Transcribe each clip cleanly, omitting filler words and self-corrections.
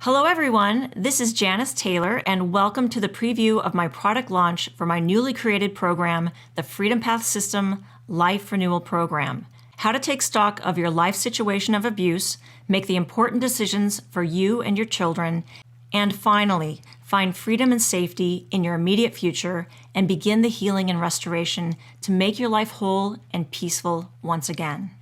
Hello everyone, this is Janice Taylor and welcome to the preview of my product launch for my newly created program, the Freedom Path System Life Renewal Program. How to take stock of your life situation of abuse, make the important decisions for you and your children, and finally, find freedom and safety in your immediate future and begin the healing and restoration to make your life whole and peaceful once again.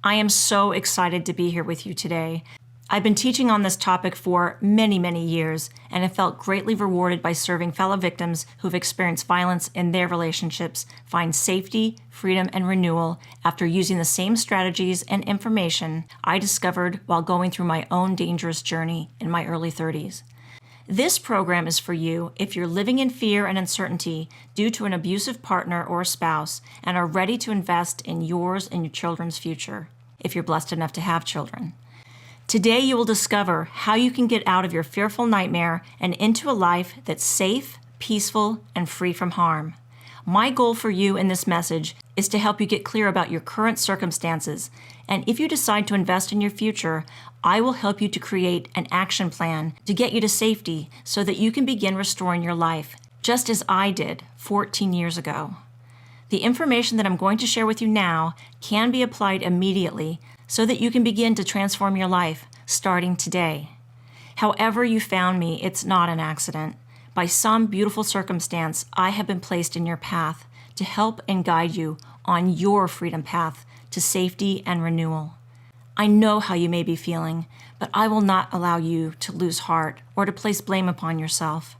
I am so excited to be here with you today. I've been teaching on this topic for many years and have felt greatly rewarded by serving fellow victims who've experienced violence in their relationships find safety, freedom, and renewal after using the same strategies and information I discovered while going through my own dangerous journey in my early 30s. This program is for you if you're living in fear and uncertainty due to an abusive partner or spouse and are ready to invest in yours and your children's future, if you're blessed enough to have children. Today you will discover how you can get out of your fearful nightmare and into a life that's safe, peaceful, and free from harm. My goal for you in this message is to help you get clear about your current circumstances, and if you decide to invest in your future, I will help you to create an action plan to get you to safety so that you can begin restoring your life, just as I did 14 years ago. The information that I'm going to share with you now can be applied immediately so that you can begin to transform your life starting today. However you found me, it's not an accident. By some beautiful circumstance, I have been placed in your path to help and guide you on your freedom path to safety and renewal. I know how you may be feeling, but I will not allow you to lose heart or to place blame upon yourself.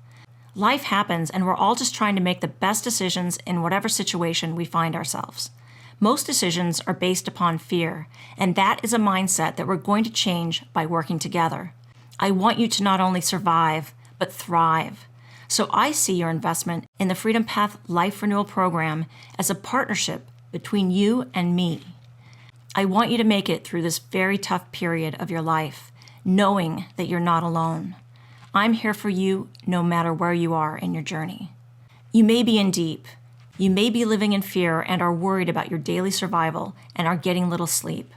Life happens, and we're all just trying to make the best decisions in whatever situation we find ourselves. Most decisions are based upon fear, and that is a mindset that we're going to change by working together. I want you to not only survive, but thrive. So I see your investment in the Freedom Path Life Renewal Program as a partnership between you and me. I want you to make it through this very tough period of your life, knowing that you're not alone. I'm here for you no matter where you are in your journey. You may be in deep. You may be living in fear and are worried about your daily survival and are getting little sleep.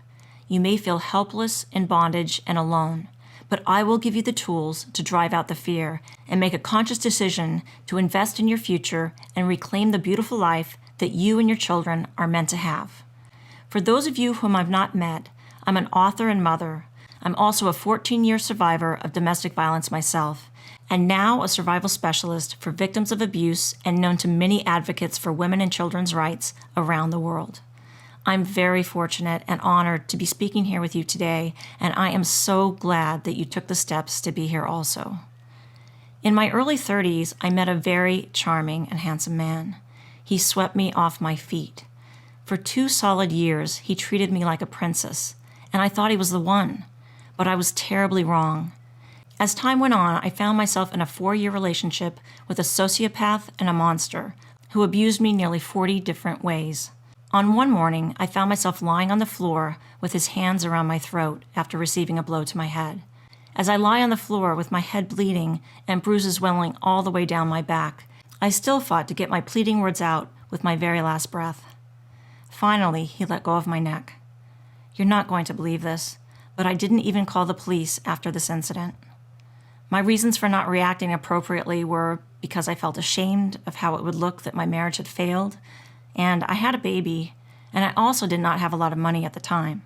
You may feel helpless, in bondage, and alone, but I will give you the tools to drive out the fear and make a conscious decision to invest in your future and reclaim the beautiful life that you and your children are meant to have. For those of you whom I've not met, I'm an author and mother. I'm also a 14-year survivor of domestic violence myself, and now a survival specialist for victims of abuse and known to many advocates for women and children's rights around the world. I'm very fortunate and honored to be speaking here with you today, and I am so glad that you took the steps to be here also. In my early 30s, I met a very charming and handsome man. He swept me off my feet. For 2 solid years, he treated me like a princess, and I thought he was the one, but I was terribly wrong. As time went on, I found myself in a 4-year relationship with a sociopath and a monster who abused me nearly 40 different ways. On one morning, I found myself lying on the floor with his hands around my throat after receiving a blow to my head. As I lie on the floor with my head bleeding and bruises welling all the way down my back, I still fought to get my pleading words out with my very last breath. Finally, he let go of my neck. You're not going to believe this, but I didn't even call the police after this incident. My reasons for not reacting appropriately were because I felt ashamed of how it would look that my marriage had failed, and I had a baby, and I also did not have a lot of money at the time.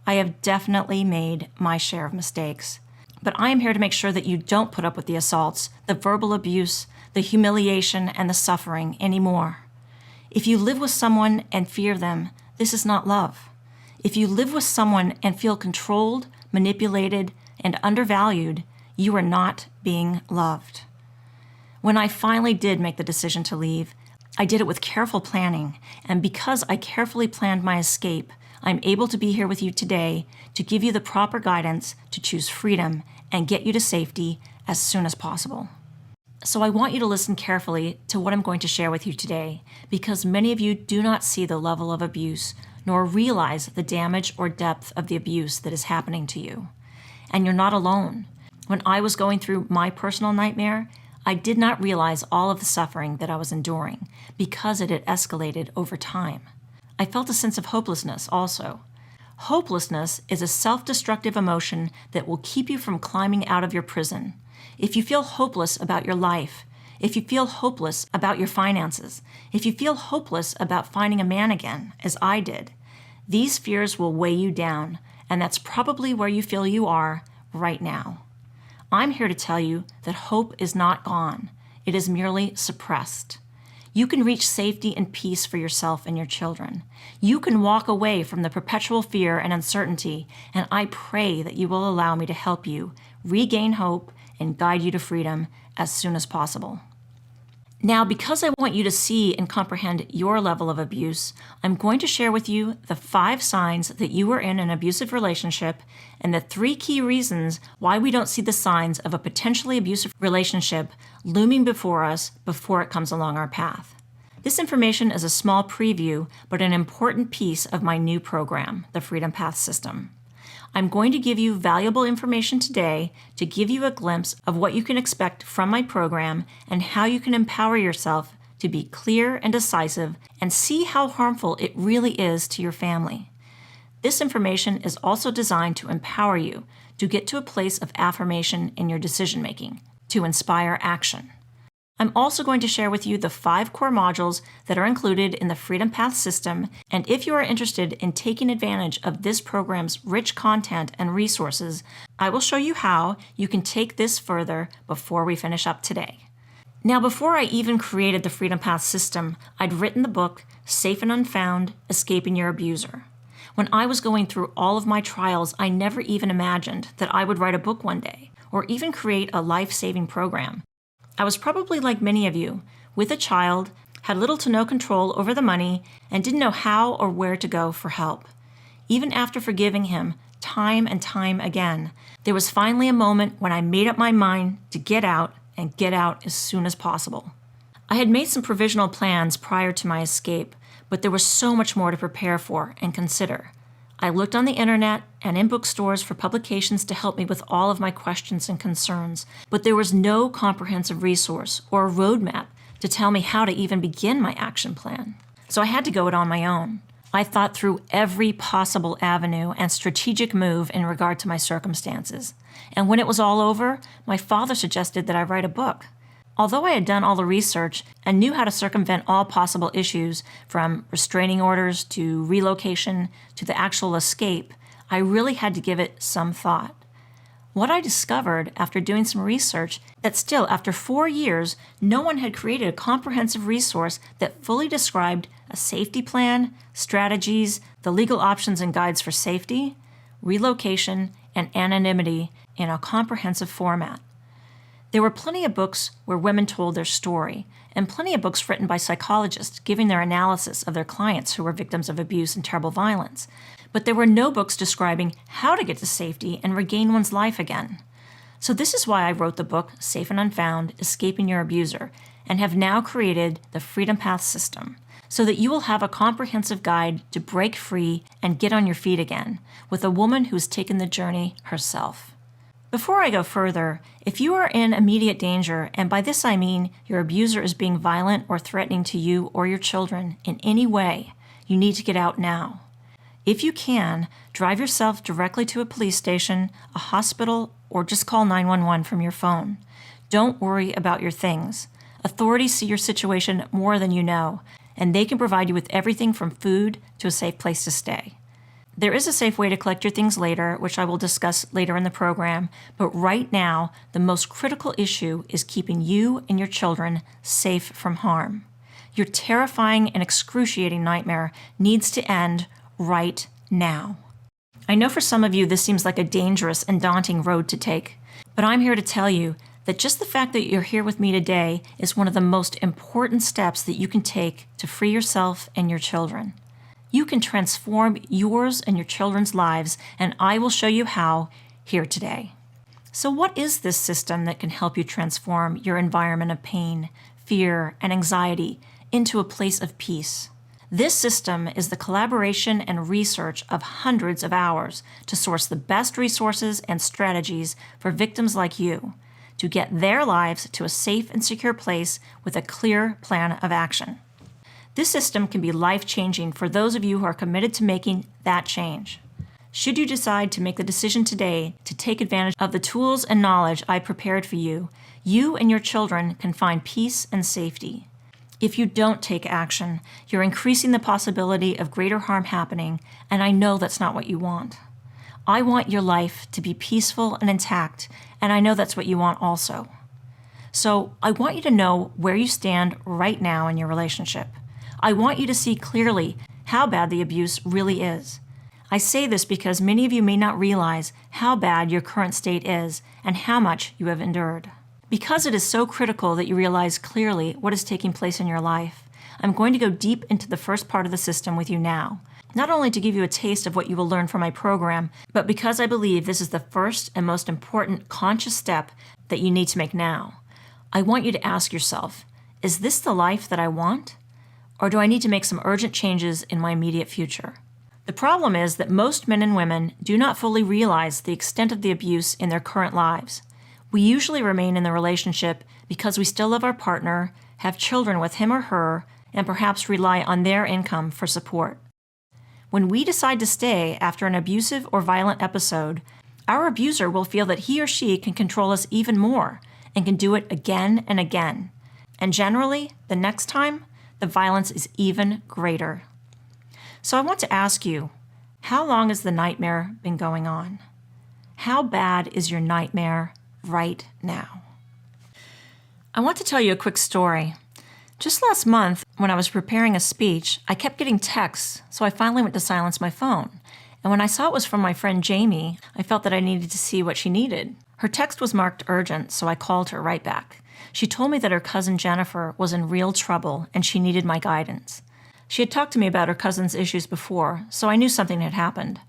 I have definitely made my share of mistakes, but I am here to make sure that you don't put up with the assaults, the verbal abuse, the humiliation, and the suffering anymore. If you live with someone and fear them, this is not love. If you live with someone and feel controlled, manipulated, and undervalued, you are not being loved. When I finally did make the decision to leave, I did it with careful planning, and because I carefully planned my escape, I'm able to be here with you today to give you the proper guidance to choose freedom and get you to safety as soon as possible. So I want you to listen carefully to what I'm going to share with you today, because many of you do not see the level of abuse nor realize the damage or depth of the abuse that is happening to you. And you're not alone. When I was going through my personal nightmare, I did not realize all of the suffering that I was enduring because it had escalated over time. I felt a sense of hopelessness also. Hopelessness is a self-destructive emotion that will keep you from climbing out of your prison. If you feel hopeless about your life, if you feel hopeless about your finances, if you feel hopeless about finding a man again, as I did, these fears will weigh you down, and that's probably where you feel you are right now. I'm here to tell you that hope is not gone. It is merely suppressed. You can reach safety and peace for yourself and your children. You can walk away from the perpetual fear and uncertainty, and I pray that you will allow me to help you regain hope and guide you to freedom as soon as possible. Now, because I want you to see and comprehend your level of abuse, I'm going to share with you the 5 signs that you are in an abusive relationship and the 3 key reasons why we don't see the signs of a potentially abusive relationship looming before us before it comes along our path. This information is a small preview, but an important piece of my new program, the Freedom Path System. I'm going to give you valuable information today to give you a glimpse of what you can expect from my program and how you can empower yourself to be clear and decisive and see how harmful it really is to your family. This information is also designed to empower you to get to a place of affirmation in your decision-making, to inspire action. I'm also going to share with you the 5 core modules that are included in the Freedom Path system, and if you are interested in taking advantage of this program's rich content and resources, I will show you how you can take this further before we finish up today. Now, before I even created the Freedom Path system, I'd written the book, Safe and Unfound: Escaping Your Abuser. When I was going through all of my trials, I never even imagined that I would write a book one day, or even create a life-saving program. I was probably like many of you, with a child, had little to no control over the money, and didn't know how or where to go for help. Even after forgiving him time and time again, there was finally a moment when I made up my mind to get out and get out as soon as possible. I had made some provisional plans prior to my escape, but there was so much more to prepare for and consider. I looked on the internet and in bookstores for publications to help me with all of my questions and concerns, but there was no comprehensive resource or roadmap to tell me how to even begin my action plan. So I had to go it on my own. I thought through every possible avenue and strategic move in regard to my circumstances. And when it was all over, my father suggested that I write a book. Although I had done all the research and knew how to circumvent all possible issues, from restraining orders to relocation to the actual escape, I really had to give it some thought. What I discovered after doing some research, that still after 4 years, no one had created a comprehensive resource that fully described a safety plan, strategies, the legal options and guides for safety, relocation, and anonymity in a comprehensive format. There were plenty of books where women told their story, and plenty of books written by psychologists giving their analysis of their clients who were victims of abuse and terrible violence. But there were no books describing how to get to safety and regain one's life again. So this is why I wrote the book, Safe and Unfound: Escaping Your Abuser, and have now created the Freedom Path system, so that you will have a comprehensive guide to break free and get on your feet again, with a woman who's taken the journey herself. Before I go further, if you are in immediate danger, and by this I mean your abuser is being violent or threatening to you or your children in any way, you need to get out now. If you can, drive yourself directly to a police station, a hospital, or just call 911 from your phone. Don't worry about your things. Authorities see your situation more than you know, and they can provide you with everything from food to a safe place to stay. There is a safe way to collect your things later, which I will discuss later in the program, but right now, the most critical issue is keeping you and your children safe from harm. Your terrifying and excruciating nightmare needs to end right now. I know for some of you this seems like a dangerous and daunting road to take, but I'm here to tell you that just the fact that you're here with me today is one of the most important steps that you can take to free yourself and your children. You can transform yours and your children's lives, and I will show you how here today. So what is this system that can help you transform your environment of pain, fear, and anxiety into a place of peace? This system is the collaboration and research of hundreds of hours to source the best resources and strategies for victims like you to get their lives to a safe and secure place with a clear plan of action. This system can be life-changing for those of you who are committed to making that change. Should you decide to make the decision today to take advantage of the tools and knowledge I prepared for you, you and your children can find peace and safety. If you don't take action, you're increasing the possibility of greater harm happening, and I know that's not what you want. I want your life to be peaceful and intact, and I know that's what you want also. So I want you to know where you stand right now in your relationship. I want you to see clearly how bad the abuse really is. I say this because many of you may not realize how bad your current state is and how much you have endured. Because it is so critical that you realize clearly what is taking place in your life, I'm going to go deep into the first part of the system with you now, not only to give you a taste of what you will learn from my program, but because I believe this is the first and most important conscious step that you need to make now. I want you to ask yourself, is this the life that I want? Or do I need to make some urgent changes in my immediate future? The problem is that most men and women do not fully realize the extent of the abuse in their current lives. We usually remain in the relationship because we still love our partner, have children with him or her, and perhaps rely on their income for support. When we decide to stay after an abusive or violent episode, our abuser will feel that he or she can control us even more and can do it again and again. And generally, the next time, the violence is even greater. So I want to ask you, how long has the nightmare been going on? How bad is your nightmare right now? I want to tell you a quick story. Just last month, when I was preparing a speech, I kept getting texts, so I finally went to silence my phone. And when I saw it was from my friend Jamie, I felt that I needed to see what she needed. Her text was marked urgent, so I called her right back. She told me that her cousin Jennifer was in real trouble and she needed my guidance. She had talked to me about her cousin's issues before, so I knew something had happened.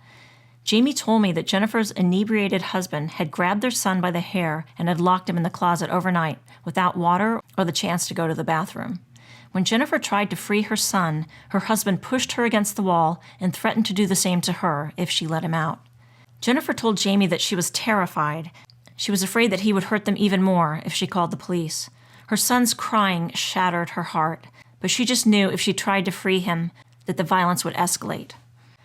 Jamie told me that Jennifer's inebriated husband had grabbed their son by the hair and had locked him in the closet overnight without water or the chance to go to the bathroom. When Jennifer tried to free her son, her husband pushed her against the wall and threatened to do the same to her if she let him out. Jennifer told Jamie that she was terrified. She was afraid that he would hurt them even more if she called the police. Her son's crying shattered her heart, but she just knew if she tried to free him that the violence would escalate.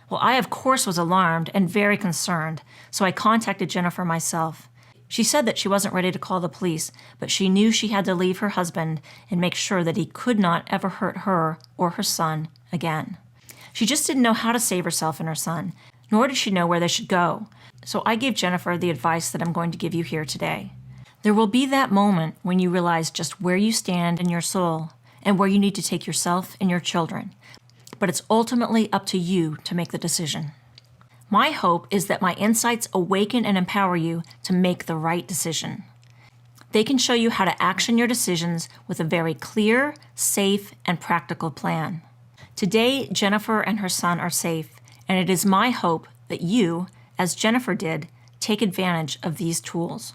Well, I of course was alarmed and very concerned, so I contacted Jennifer myself. She said that she wasn't ready to call the police, but she knew she had to leave her husband and make sure that he could not ever hurt her or her son again. She just didn't know how to save herself and her son, nor did she know where they should go. So I gave Jennifer the advice that I'm going to give you here today. There will be that moment when you realize just where you stand in your soul and where you need to take yourself and your children. But it's ultimately up to you to make the decision. My hope is that my insights awaken and empower you to make the right decision. They can show you how to action your decisions with a very clear, safe, and practical plan. Today, Jennifer and her son are safe, and it is my hope that you, as Jennifer did, take advantage of these tools.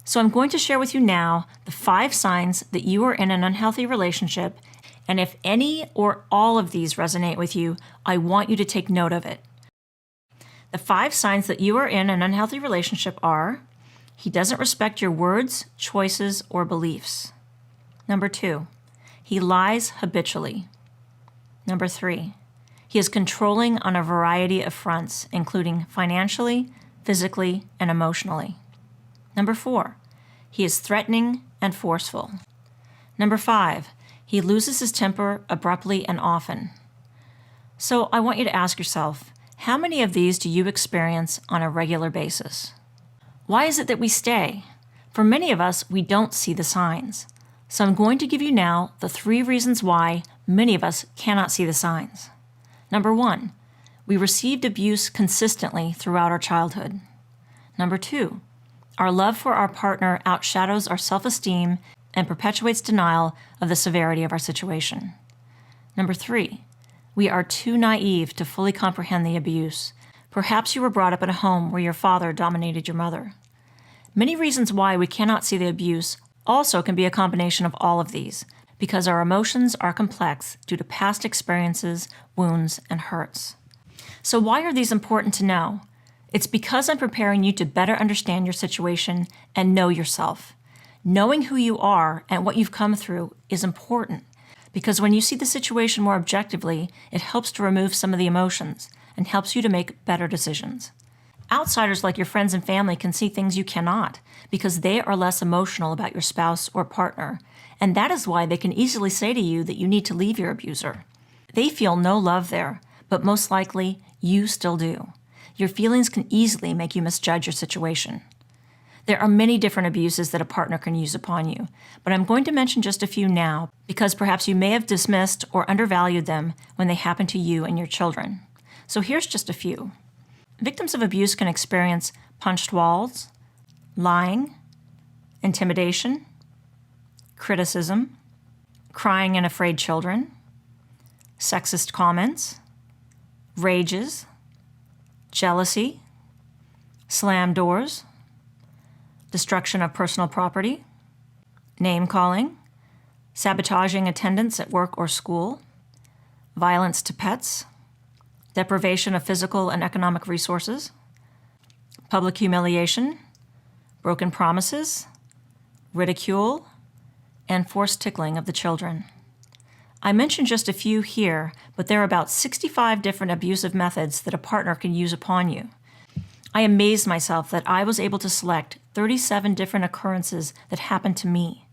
So I'm going to share with you now the 5 signs that you are in an unhealthy relationship, and if any or all of these resonate with you, I want you to take note of it. The 5 signs that you are in an unhealthy relationship are: he doesn't respect your words, choices, or beliefs. Number 2, he lies habitually. Number 3, he is controlling on a variety of fronts, including financially, physically, and emotionally. Number 4, he is threatening and forceful. Number 5, he loses his temper abruptly and often. So I want you to ask yourself, how many of these do you experience on a regular basis? Why is it that we stay? For many of us, we don't see the signs. So I'm going to give you now the 3 reasons why many of us cannot see the signs. Number 1, we received abuse consistently throughout our childhood. Number 2, our love for our partner outshadows our self-esteem and perpetuates denial of the severity of our situation. Number 3, we are too naive to fully comprehend the abuse. Perhaps you were brought up in a home where your father dominated your mother. Many reasons why we cannot see the abuse also can be a combination of all of these, because our emotions are complex due to past experiences, wounds, and hurts. So why are these important to know? It's because I'm preparing you to better understand your situation and know yourself. Knowing who you are and what you've come through is important, because when you see the situation more objectively, it helps to remove some of the emotions and helps you to make better decisions. Outsiders like your friends and family can see things you cannot because they are less emotional about your spouse or partner, and that is why they can easily say to you that you need to leave your abuser. They feel no love there, but most likely you still do. Your feelings can easily make you misjudge your situation. There are many different abuses that a partner can use upon you, but I'm going to mention just a few now because perhaps you may have dismissed or undervalued them when they happen to you and your children. So here's just a few. Victims of abuse can experience punched walls, lying, intimidation, criticism, crying and afraid children, sexist comments, rages, jealousy, slammed doors, destruction of personal property, name-calling, sabotaging attendance at work or school, violence to pets, deprivation of physical and economic resources, public humiliation, broken promises, ridicule, and forced tickling of the children. I mentioned just a few here, but there are about 65 different abusive methods that a partner can use upon you. I amazed myself that I was able to select 37 different occurrences that happened to me.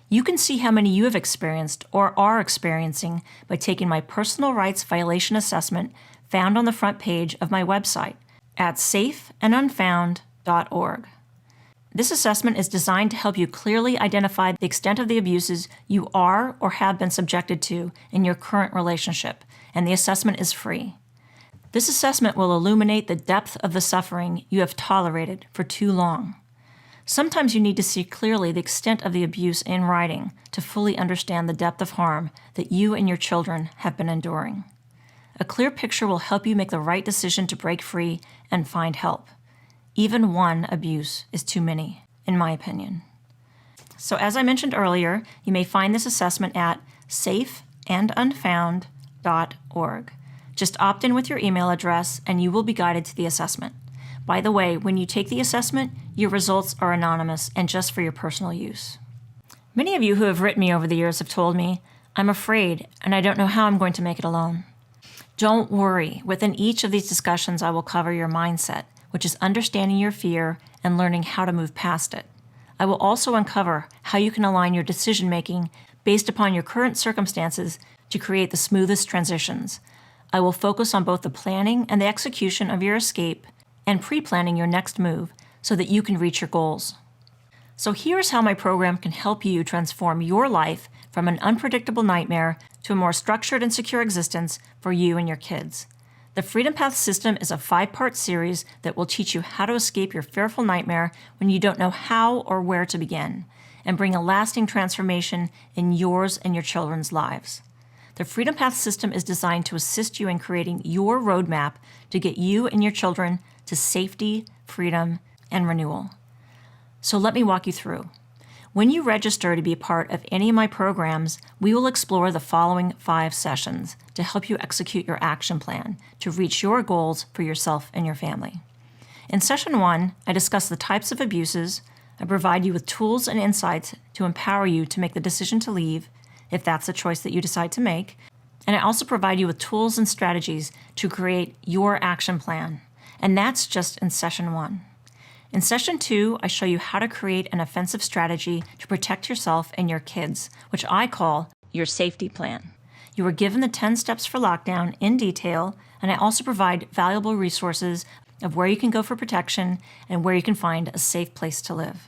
You can see how many you have experienced or are experiencing by taking my personal rights violation assessment found on the front page of my website at safeandunfound.org. This assessment is designed to help you clearly identify the extent of the abuses you are or have been subjected to in your current relationship, and the assessment is free. This assessment will illuminate the depth of the suffering you have tolerated for too long. Sometimes you need to see clearly the extent of the abuse in writing to fully understand the depth of harm that you and your children have been enduring. A clear picture will help you make the right decision to break free and find help. Even one abuse is too many, in my opinion. So as I mentioned earlier, you may find this assessment at safeandunfound.org. Just opt in with your email address and you will be guided to the assessment. By the way, when you take the assessment, your results are anonymous and just for your personal use. Many of you who have written me over the years have told me, I'm afraid and I don't know how I'm going to make it alone. Don't worry. Within each of these discussions, I will cover your mindset, which is understanding your fear and learning how to move past it. I will also uncover how you can align your decision-making based upon your current circumstances to create the smoothest transitions. I will focus on both the planning and the execution of your escape and pre-planning your next move so that you can reach your goals. So here's how my program can help you transform your life from an unpredictable nightmare to a more structured and secure existence for you and your kids. The Freedom Path system is a 5-part series that will teach you how to escape your fearful nightmare when you don't know how or where to begin, and bring a lasting transformation in yours and your children's lives. The Freedom Path system is designed to assist you in creating your roadmap to get you and your children to safety, freedom, and renewal. So let me walk you through. When you register to be a part of any of my programs, we will explore the following 5 sessions to help you execute your action plan to reach your goals for yourself and your family. In session 1, I discuss the types of abuses, I provide you with tools and insights to empower you to make the decision to leave, if that's a choice that you decide to make, and I also provide you with tools and strategies to create your action plan, and that's just in session 1. In session 2, I show you how to create an offensive strategy to protect yourself and your kids, which I call your safety plan. You are given the 10 steps for lockdown in detail, and I also provide valuable resources of where you can go for protection and where you can find a safe place to live.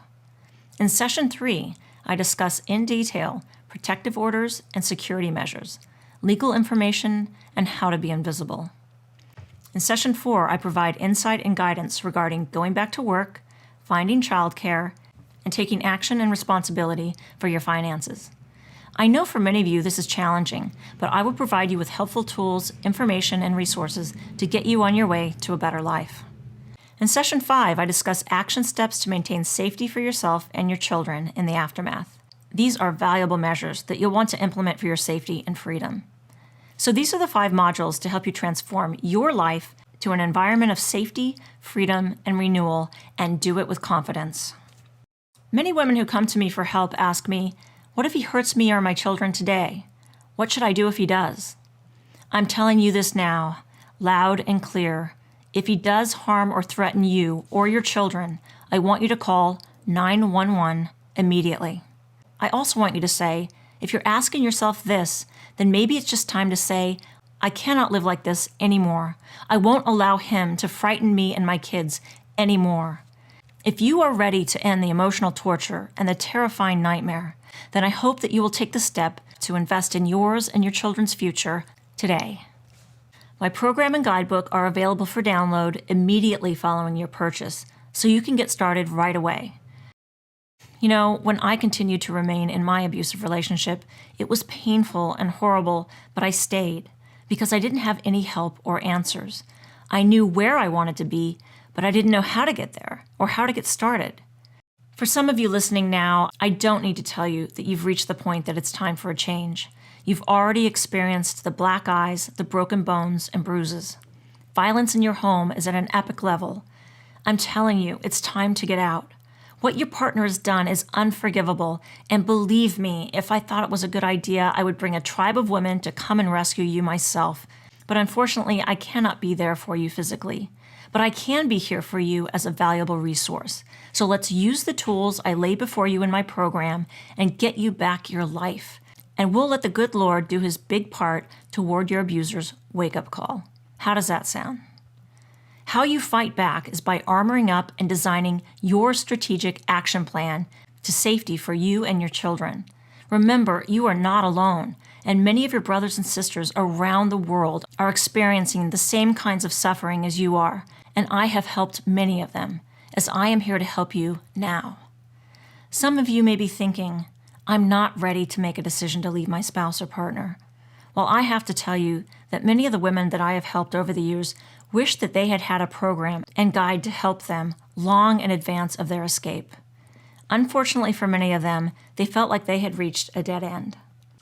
In session 3, I discuss in detail protective orders and security measures, legal information, and how to be invisible. In session 4, I provide insight and guidance regarding going back to work, finding childcare, and taking action and responsibility for your finances. I know for many of you this is challenging, but I will provide you with helpful tools, information, and resources to get you on your way to a better life. In session 5, I discuss action steps to maintain safety for yourself and your children in the aftermath. These are valuable measures that you'll want to implement for your safety and freedom. So these are the 5 modules to help you transform your life to an environment of safety, freedom, and renewal, and do it with confidence. Many women who come to me for help ask me, what if he hurts me or my children today? What should I do if he does? I'm telling you this now, loud and clear. If he does harm or threaten you or your children, I want you to call 911 immediately. I also want you to say, if you're asking yourself this, then maybe it's just time to say, I cannot live like this anymore. I won't allow him to frighten me and my kids anymore. If you are ready to end the emotional torture and the terrifying nightmare, then I hope that you will take the step to invest in yours and your children's future today. My program and guidebook are available for download immediately following your purchase, so you can get started right away. You know, when I continued to remain in my abusive relationship, it was painful and horrible, but I stayed because I didn't have any help or answers. I knew where I wanted to be, but I didn't know how to get there or how to get started. For some of you listening now, I don't need to tell you that you've reached the point that it's time for a change. You've already experienced the black eyes, the broken bones, and bruises. Violence in your home is at an epic level. I'm telling you, it's time to get out. What your partner has done is unforgivable, and believe me, if I thought it was a good idea, I would bring a tribe of women to come and rescue you myself. But unfortunately, I cannot be there for you physically. But I can be here for you as a valuable resource. So let's use the tools I lay before you in my program and get you back your life. And we'll let the good Lord do his big part toward your abuser's wake-up call. How does that sound? How you fight back is by armoring up and designing your strategic action plan to safety for you and your children. Remember, you are not alone, and many of your brothers and sisters around the world are experiencing the same kinds of suffering as you are, and I have helped many of them, as I am here to help you now. Some of you may be thinking, I'm not ready to make a decision to leave my spouse or partner. Well, I have to tell you that many of the women that I have helped over the years wish that they had had a program and guide to help them long in advance of their escape. Unfortunately for many of them, they felt like they had reached a dead end.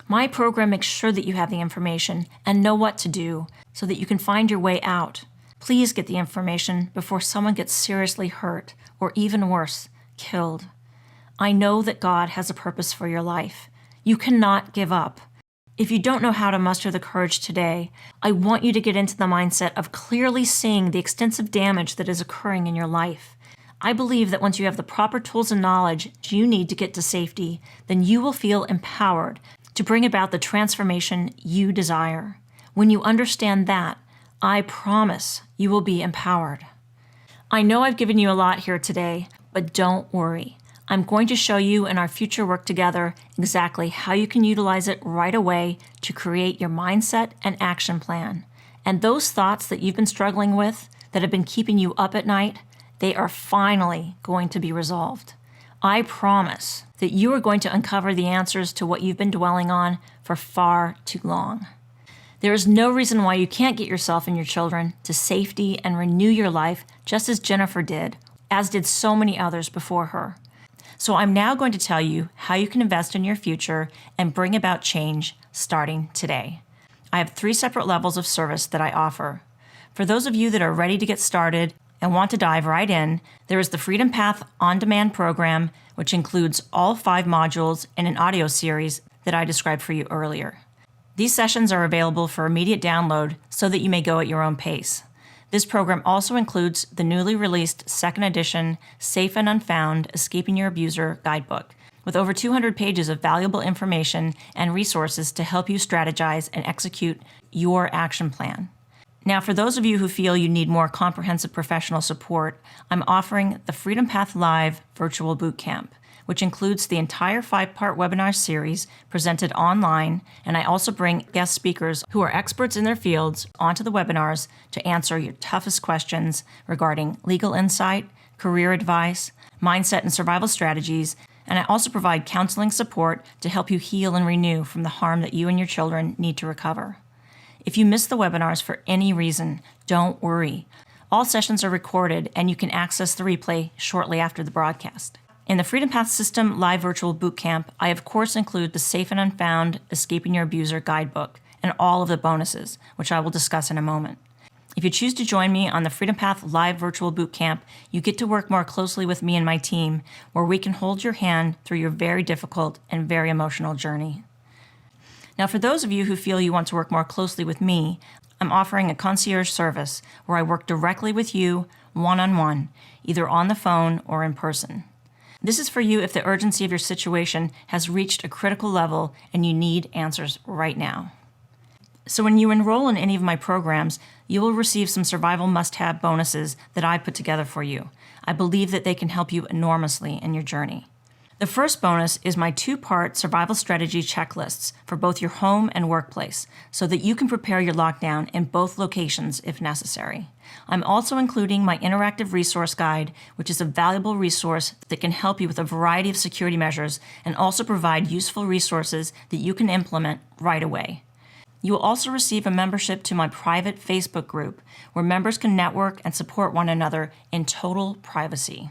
My program makes sure that you have the information and know what to do so that you can find your way out. Please get the information before someone gets seriously hurt or even worse, killed. I know that God has a purpose for your life. You cannot give up. If you don't know how to muster the courage today, I want you to get into the mindset of clearly seeing the extensive damage that is occurring in your life. I believe that once you have the proper tools and knowledge you need to get to safety, then you will feel empowered to bring about the transformation you desire. When you understand that, I promise you will be empowered. I know I've given you a lot here today, but don't worry. I'm going to show you in our future work together exactly how you can utilize it right away to create your mindset and action plan. And those thoughts that you've been struggling with, that have been keeping you up at night, they are finally going to be resolved. I promise that you are going to uncover the answers to what you've been dwelling on for far too long. There is no reason why you can't get yourself and your children to safety and renew your life just as Jennifer did, as did so many others before her. So I'm now going to tell you how you can invest in your future and bring about change starting today. I have 3 separate levels of service that I offer. For those of you that are ready to get started and want to dive right in, there is the Freedom Path On-Demand program, which includes all 5 modules in an audio series that I described for you earlier. These sessions are available for immediate download so that you may go at your own pace. This program also includes the newly released 2nd edition Safe and Unfound Escaping Your Abuser guidebook, with over 200 pages of valuable information and resources to help you strategize and execute your action plan. Now, for those of you who feel you need more comprehensive professional support, I'm offering the Freedom Path Live Virtual Bootcamp, which includes the entire 5-part webinar series presented online, and I also bring guest speakers who are experts in their fields onto the webinars to answer your toughest questions regarding legal insight, career advice, mindset and survival strategies, and I also provide counseling support to help you heal and renew from the harm that you and your children need to recover. If you miss the webinars for any reason, don't worry. All sessions are recorded and you can access the replay shortly after the broadcast. In the Freedom Path System Live Virtual Bootcamp, I of course include the Safe and Unfound Escaping Your Abuser guidebook and all of the bonuses, which I will discuss in a moment. If you choose to join me on the Freedom Path Live Virtual Bootcamp, you get to work more closely with me and my team, where we can hold your hand through your very difficult and very emotional journey. Now, for those of you who feel you want to work more closely with me, I'm offering a concierge service where I work directly with you, one-on-one, either on the phone or in person. This is for you if the urgency of your situation has reached a critical level and you need answers right now. So when you enroll in any of my programs, you will receive some survival must-have bonuses that I put together for you. I believe that they can help you enormously in your journey. The first bonus is my 2-part survival strategy checklists for both your home and workplace so that you can prepare your lockdown in both locations if necessary. I'm also including my interactive resource guide, which is a valuable resource that can help you with a variety of security measures and also provide useful resources that you can implement right away. You will also receive a membership to my private Facebook group where members can network and support one another in total privacy.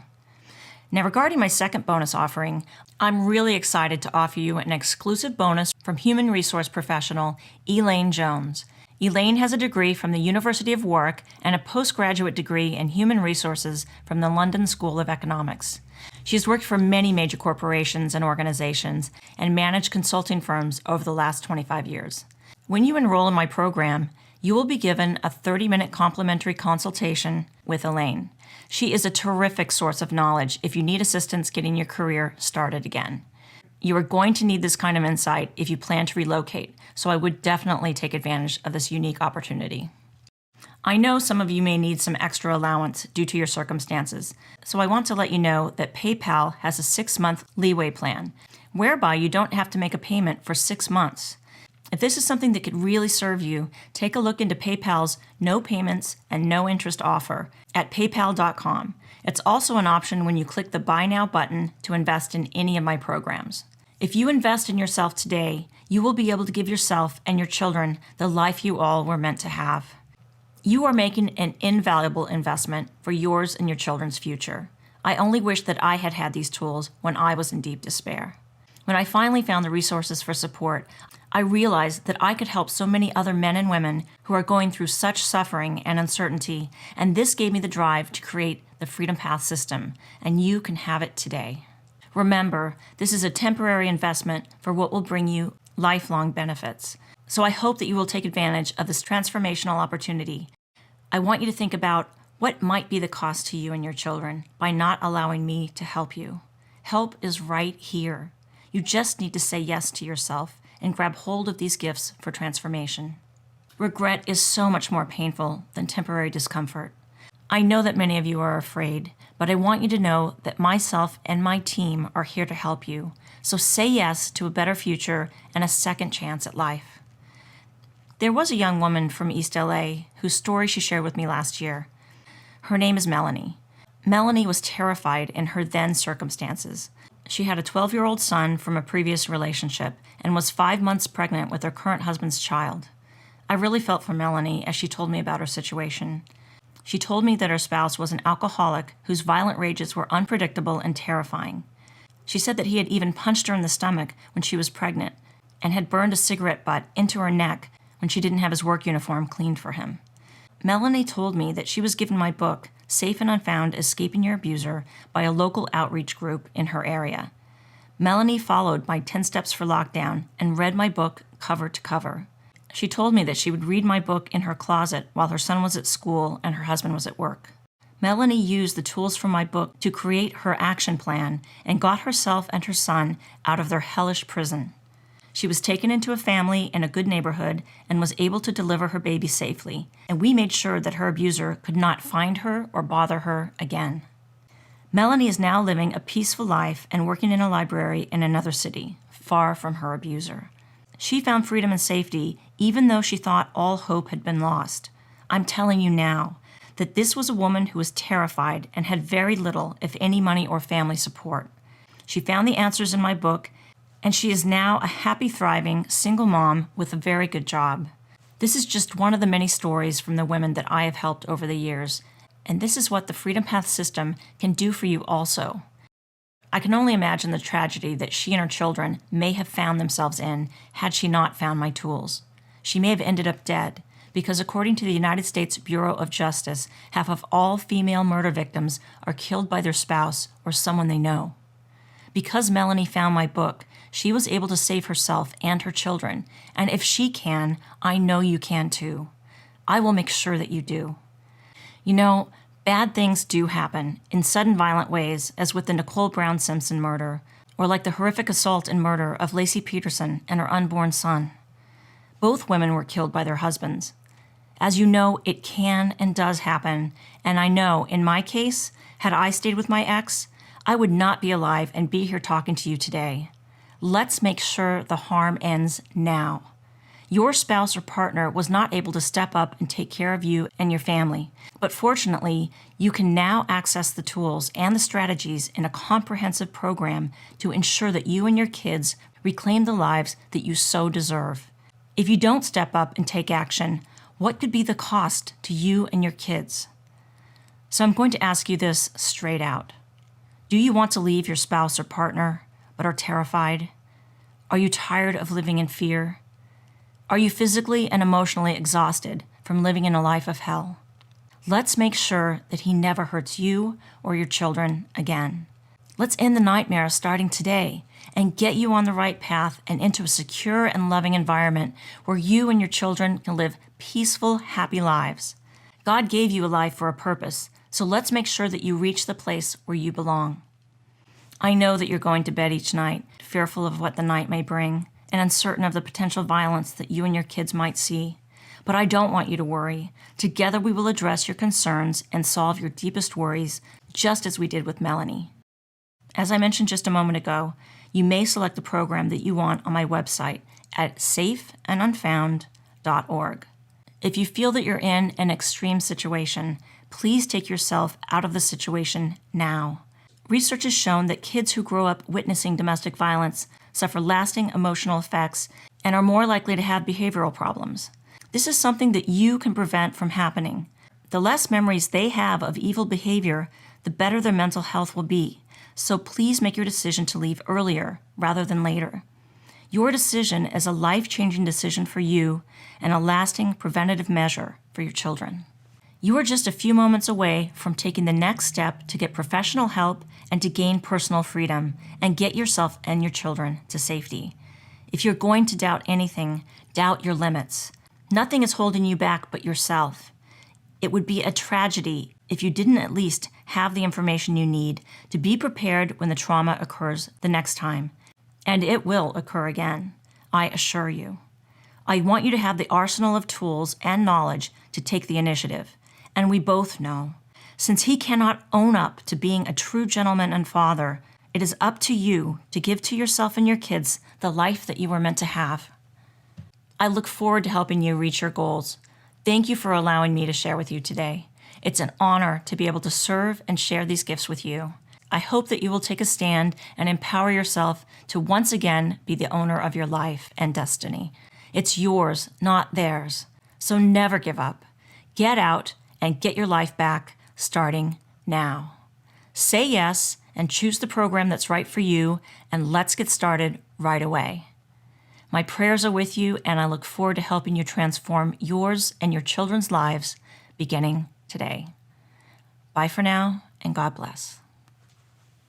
Now, regarding my second bonus offering, I'm really excited to offer you an exclusive bonus from human resource professional Elaine Jones. Elaine has a degree from the University of Warwick and a postgraduate degree in human resources from the London School of Economics. She's worked for many major corporations and organizations and managed consulting firms over the last 25 years. When you enroll in my program, you will be given a 30-minute complimentary consultation with Elaine. She is a terrific source of knowledge if you need assistance getting your career started again. You are going to need this kind of insight if you plan to relocate, so I would definitely take advantage of this unique opportunity. I know some of you may need some extra allowance due to your circumstances, so I want to let you know that PayPal has a 6-month leeway plan, whereby you don't have to make a payment for 6 months. If this is something that could really serve you, take a look into PayPal's no payments and no interest offer at paypal.com. It's also an option when you click the Buy Now button to invest in any of my programs. If you invest in yourself today, you will be able to give yourself and your children the life you all were meant to have. You are making an invaluable investment for yours and your children's future. I only wish that I had had these tools when I was in deep despair. When I finally found the resources for support, I realized that I could help so many other men and women who are going through such suffering and uncertainty, and this gave me the drive to create the Freedom Path system, and you can have it today. Remember, this is a temporary investment for what will bring you lifelong benefits. So I hope that you will take advantage of this transformational opportunity. I want you to think about what might be the cost to you and your children by not allowing me to help you. Help is right here. You just need to say yes to yourself and grab hold of these gifts for transformation. Regret is so much more painful than temporary discomfort. I know that many of you are afraid, but I want you to know that myself and my team are here to help you. So say yes to a better future and a second chance at life. There was a young woman from East LA whose story she shared with me last year. Her name is Melanie. Melanie was terrified in her then circumstances. She had a 12-year-old son from a previous relationship and was 5 months pregnant with her current husband's child. I really felt for Melanie as she told me about her situation. She told me that her spouse was an alcoholic whose violent rages were unpredictable and terrifying. She said that he had even punched her in the stomach when she was pregnant and had burned a cigarette butt into her neck when she didn't have his work uniform cleaned for him. Melanie told me that she was given my book, Safe and Unfound: Escaping Your Abuser, by a local outreach group in her area. Melanie followed my 10 Steps for Lockdown and read my book cover to cover. She told me that she would read my book in her closet while her son was at school and her husband was at work. Melanie used the tools from my book to create her action plan and got herself and her son out of their hellish prison. She was taken into a family in a good neighborhood and was able to deliver her baby safely, and we made sure that her abuser could not find her or bother her again. Melanie is now living a peaceful life and working in a library in another city, far from her abuser. She found freedom and safety even though she thought all hope had been lost. I'm telling you now that this was a woman who was terrified and had very little, if any, money or family support. She found the answers in my book, and she is now a happy, thriving, single mom with a very good job. This is just one of the many stories from the women that I have helped over the years, and this is what the Freedom Path system can do for you also. I can only imagine the tragedy that she and her children may have found themselves in had she not found my tools. She may have ended up dead, because according to the United States Bureau of Justice, half of all female murder victims are killed by their spouse or someone they know. Because Melanie found my book, she was able to save herself and her children, and if she can, I know you can too. I will make sure that you do. You know, bad things do happen in sudden violent ways, as with the Nicole Brown Simpson murder, or like the horrific assault and murder of Lacey Peterson and her unborn son. Both women were killed by their husbands. As you know, it can and does happen, and I know, in my case, had I stayed with my ex, I would not be alive and be here talking to you today. Let's make sure the harm ends now. Your spouse or partner was not able to step up and take care of you and your family, but fortunately, you can now access the tools and the strategies in a comprehensive program to ensure that you and your kids reclaim the lives that you so deserve. If you don't step up and take action, what could be the cost to you and your kids? So I'm going to ask you this straight out. Do you want to leave your spouse or partner, but are terrified? Are you tired of living in fear? Are you physically and emotionally exhausted from living in a life of hell? Let's make sure that he never hurts you or your children again. Let's end the nightmare starting today and get you on the right path and into a secure and loving environment where you and your children can live peaceful, happy lives. God gave you a life for a purpose, so let's make sure that you reach the place where you belong. I know that you're going to bed each night, fearful of what the night may bring, and uncertain of the potential violence that you and your kids might see. But I don't want you to worry. Together we will address your concerns and solve your deepest worries, just as we did with Melanie. As I mentioned just a moment ago, you may select the program that you want on my website at safeandunfound.org. If you feel that you're in an extreme situation, please take yourself out of the situation now. Research has shown that kids who grow up witnessing domestic violence suffer lasting emotional effects and are more likely to have behavioral problems. This is something that you can prevent from happening. The less memories they have of evil behavior, the better their mental health will be. So please make your decision to leave earlier rather than later. Your decision is a life-changing decision for you and a lasting preventative measure for your children. You are just a few moments away from taking the next step to get professional help and to gain personal freedom and get yourself and your children to safety. If you're going to doubt anything, doubt your limits. Nothing is holding you back but yourself. It would be a tragedy if you didn't at least have the information you need to be prepared when the trauma occurs the next time. And it will occur again, I assure you. I want you to have the arsenal of tools and knowledge to take the initiative. And we both know, since he cannot own up to being a true gentleman and father, it is up to you to give to yourself and your kids the life that you were meant to have. I look forward to helping you reach your goals. Thank you for allowing me to share with you today. It's an honor to be able to serve and share these gifts with you. I hope that you will take a stand and empower yourself to once again be the owner of your life and destiny. It's yours, not theirs. So never give up. Get out and get your life back, starting now. Say yes and choose the program that's right for you, and let's get started right away. My prayers are with you, and I look forward to helping you transform yours and your children's lives beginning today. Bye for now, and God bless.